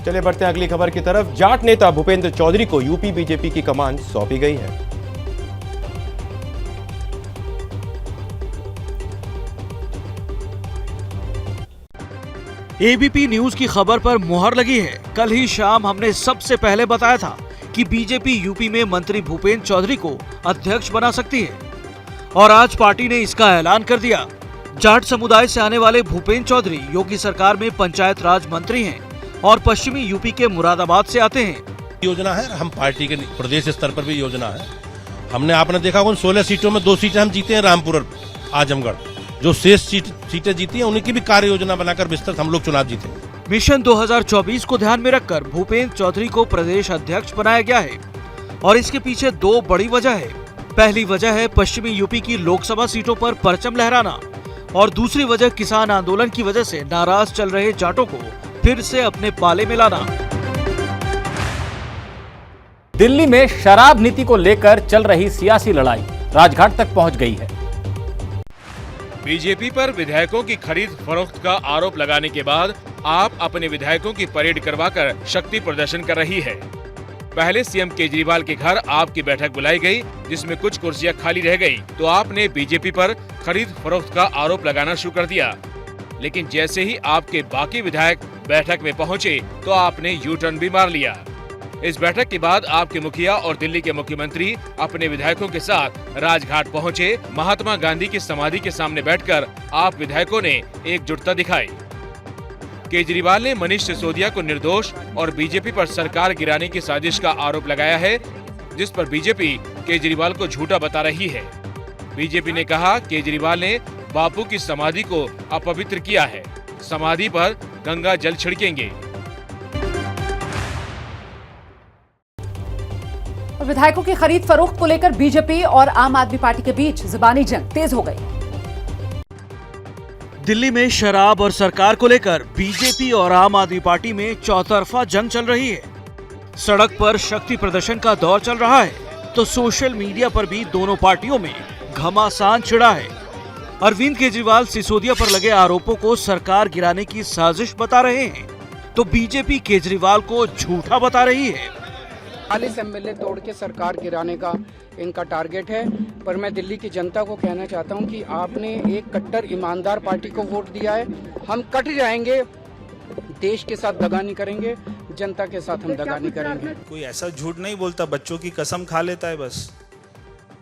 चले बढ़ते हैं अगली खबर की तरफ। जाट नेता भूपेंद्र चौधरी को यूपी बीजेपी की कमान सौंपी गई है। एबीपी न्यूज की खबर पर मुहर लगी है। कल ही शाम हमने सबसे पहले बताया था कि बीजेपी यूपी में मंत्री भूपेंद्र चौधरी को अध्यक्ष बना सकती है और आज पार्टी ने इसका ऐलान कर दिया। जाट समुदाय से आने वाले भूपेंद्र चौधरी योगी सरकार में पंचायत राज मंत्री हैं और पश्चिमी यूपी के मुरादाबाद से आते हैं। योजना है, हम पार्टी के प्रदेश स्तर पर भी योजना है। हमने आपने देखा उन 16 सीटों में 2 सीटें हम जीते हैं, रामपुर और आजमगढ़। जो शेष सीटें जीती हैं उनकी भी कार्य योजना बनाकर विस्तृत हम लोग चुनाव जीतेंगे। मिशन 2024 को ध्यान में रखकर भूपेंद्र चौधरी को प्रदेश अध्यक्ष बनाया गया है और इसके पीछे 2 बड़ी वजह है। पहली वजह है पश्चिमी यूपी की लोकसभा सीटों पर परचम लहराना और दूसरी वजह किसान आंदोलन की वजह से नाराज चल रहे जाटों को फिर से अपने पाले में लाना। दिल्ली में शराब नीति को लेकर चल रही सियासी लड़ाई राजघाट तक पहुंच गई है। बीजेपी पर विधायकों की खरीद फरोख्त का आरोप लगाने के बाद आप अपने विधायकों की परेड करवाकर शक्ति प्रदर्शन कर रही है। पहले सीएम केजरीवाल के घर आपकी बैठक बुलाई गई, जिसमें कुछ कुर्सियां खाली रह गई, तो आपने बीजेपी पर खरीद फरोख्त का आरोप लगाना शुरू कर दिया। लेकिन जैसे ही आपके बाकी विधायक बैठक में पहुंचे तो आपने यू टर्न भी मार लिया। इस बैठक के बाद आपके मुखिया और दिल्ली के मुख्यमंत्री अपने विधायकों के साथ राजघाट पहुंचे। महात्मा गांधी की समाधि के सामने बैठकर आप विधायकों ने एकजुटता दिखाई। केजरीवाल ने मनीष सिसोदिया को निर्दोष और बीजेपी पर सरकार गिराने की साजिश का आरोप लगाया है, जिस पर बीजेपी केजरीवाल को झूठा बता रही है। बीजेपी ने कहा केजरीवाल ने बापू की समाधि को अपवित्र किया है, समाधि पर गंगा जल छिड़केंगे। विधायकों की खरीद फरोख्त को लेकर बीजेपी और आम आदमी पार्टी के बीच जुबानी जंग तेज हो गई। दिल्ली में शराब और सरकार को लेकर बीजेपी और आम आदमी पार्टी में चौतरफा जंग चल रही है। सड़क पर शक्ति प्रदर्शन का दौर चल रहा है तो सोशल मीडिया पर भी दोनों पार्टियों में घमासान छिड़ा है। अरविंद केजरीवाल सिसोदिया पर लगे आरोपों को सरकार गिराने की साजिश बता रहे हैं तो बीजेपी केजरीवाल को झूठा बता रही है। 40 एमएलए तोड़ के सरकार गिराने का इनका टारगेट है, पर मैं दिल्ली की जनता को कहना चाहता हूं कि आपने एक कट्टर ईमानदार पार्टी को वोट दिया है। हम कट जाएंगे, देश के साथ दगा नहीं करेंगे, जनता के साथ हम दगा नहीं करेंगे। कोई ऐसा झूठ नहीं बोलता, बच्चों की कसम खा लेता है, बस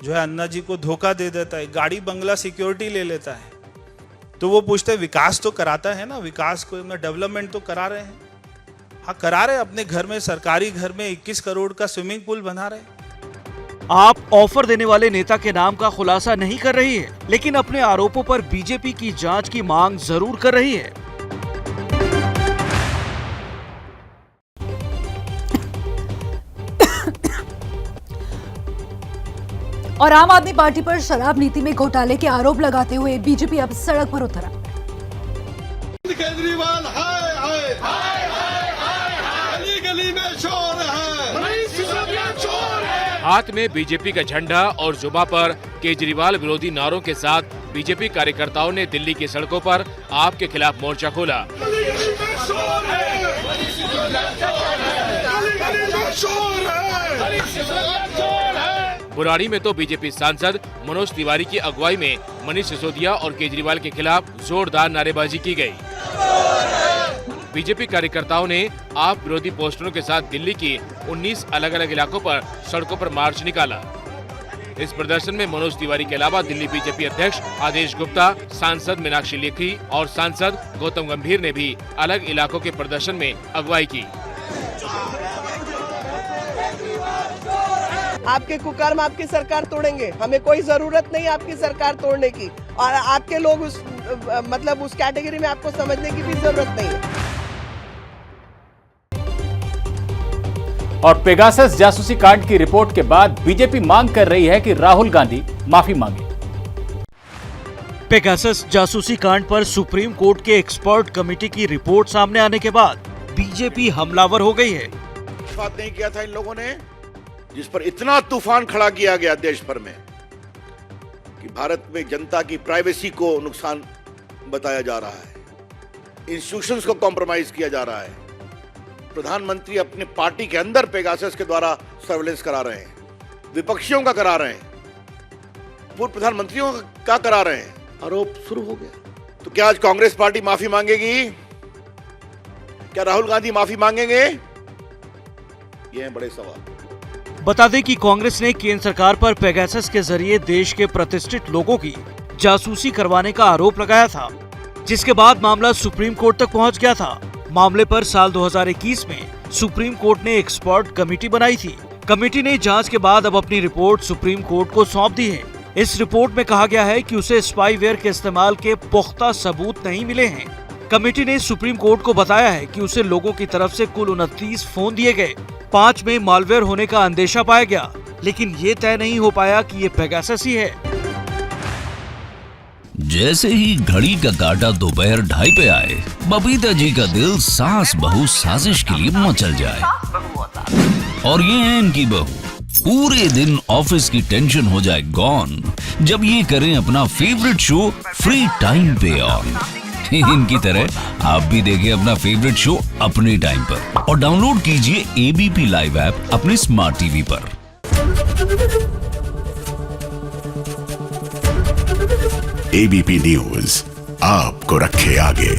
जो है अन्ना जी को धोखा दे देता है, गाड़ी बंगला सिक्योरिटी ले लेता है। तो वो पूछते हैं विकास तो कराता है ना, विकास को डेवलपमेंट तो करा रहे हैं। हाँ करा रहे, अपने घर में सरकारी घर में 21 करोड़ का स्विमिंग पूल बना रहे। आप ऑफर देने वाले नेता के नाम का खुलासा नहीं कर रही है, लेकिन अपने आरोपों पर बीजेपी की जांच की मांग जरूर कर रही है। और आम आदमी पार्टी पर शराब नीति में घोटाले के आरोप लगाते हुए बीजेपी अब सड़क पर उतरा। केजरीवाल हाय हाय हाय हाय हाय, गली गली में शोर है, मनीष सिसोदिया चोर है। हाथ में बीजेपी का झंडा और जुबा पर केजरीवाल विरोधी नारों के साथ बीजेपी कार्यकर्ताओं ने दिल्ली की सड़कों पर आपके खिलाफ मोर्चा खोला। बुराड़ी में तो बीजेपी सांसद मनोज तिवारी की अगुवाई में मनीष सिसोदिया और केजरीवाल के खिलाफ जोरदार नारेबाजी की गई। बीजेपी कार्यकर्ताओं ने आप विरोधी पोस्टरों के साथ दिल्ली की 19 अलग अलग इलाकों पर सड़कों पर मार्च निकाला। इस प्रदर्शन में मनोज तिवारी के अलावा दिल्ली बीजेपी अध्यक्ष आदेश गुप्ता, सांसद मीनाक्षी लेखी और सांसद गौतम गंभीर ने भी अलग इलाकों के प्रदर्शन में अगुवाई की। आपके कुकर्म आपकी सरकार तोड़ेंगे, हमें कोई जरूरत नहीं आपकी सरकार तोड़ने की, और आपके लोग उस कैटेगरी में आपको समझने की भी जरूरत नहीं है। और पेगासस जासूसी कांड की रिपोर्ट के बाद बीजेपी मांग कर रही है कि राहुल गांधी माफी मांगे। पेगासस जासूसी कांड पर सुप्रीम कोर्ट के एक्सपर्ट कमेटी की रिपोर्ट सामने आने के बाद बीजेपी हमलावर हो गई है। बात नहीं किया था इन लोगों ने, जिस पर इतना तूफान खड़ा किया गया देश भर में कि भारत में जनता की प्राइवेसी को नुकसान बताया जा रहा है, इंस्टीट्यूशंस को कॉम्प्रोमाइज किया जा रहा है, प्रधानमंत्री अपने पार्टी के अंदर पेगासस के द्वारा सर्वेलेंस करा रहे हैं, विपक्षियों का करा रहे हैं, पूर्व प्रधानमंत्रियों का करा रहे हैं, आरोप शुरू हो गया। तो क्या आज कांग्रेस पार्टी माफी मांगेगी? क्या राहुल गांधी माफी मांगेंगे? ये हैं बड़े सवाल। बता दें कि कांग्रेस ने केंद्र सरकार पर पेगासस के जरिए देश के प्रतिष्ठित लोगों की जासूसी करवाने का आरोप लगाया था, जिसके बाद मामला सुप्रीम कोर्ट तक पहुंच गया था। मामले पर साल 2021 में सुप्रीम कोर्ट ने एक्सपर्ट कमेटी बनाई थी। कमेटी ने जांच के बाद अब अपनी रिपोर्ट सुप्रीम कोर्ट को सौंप दी है। इस रिपोर्ट में कहा गया है कि उसे स्पाईवेयर के इस्तेमाल के पुख्ता सबूत नहीं मिले हैं। कमेटी ने सुप्रीम कोर्ट को बताया है कि उसे लोगों की तरफ से कुल 29 फोन दिए गए, 5 में मालवेयर होने का अंदेशा पाया गया, लेकिन ये तय नहीं हो पाया कि ये पेगासस ही है। जैसे ही घड़ी का काटा दोपहर 2:30 पे आए, बबीता जी का दिल सास बहू साजिश के लिए मचल जाए। और ये है इनकी बहू, पूरे दिन ऑफिस की टेंशन हो जाए गॉन जब ये करें अपना फेवरेट शो फ्री टाइम पे ऑन। इनकी तरह आप भी देखिए अपना फेवरेट शो अपने टाइम पर और डाउनलोड कीजिए एबीपी लाइव ऐप अपने स्मार्ट टीवी पर। एबीपी न्यूज आपको रखे आगे।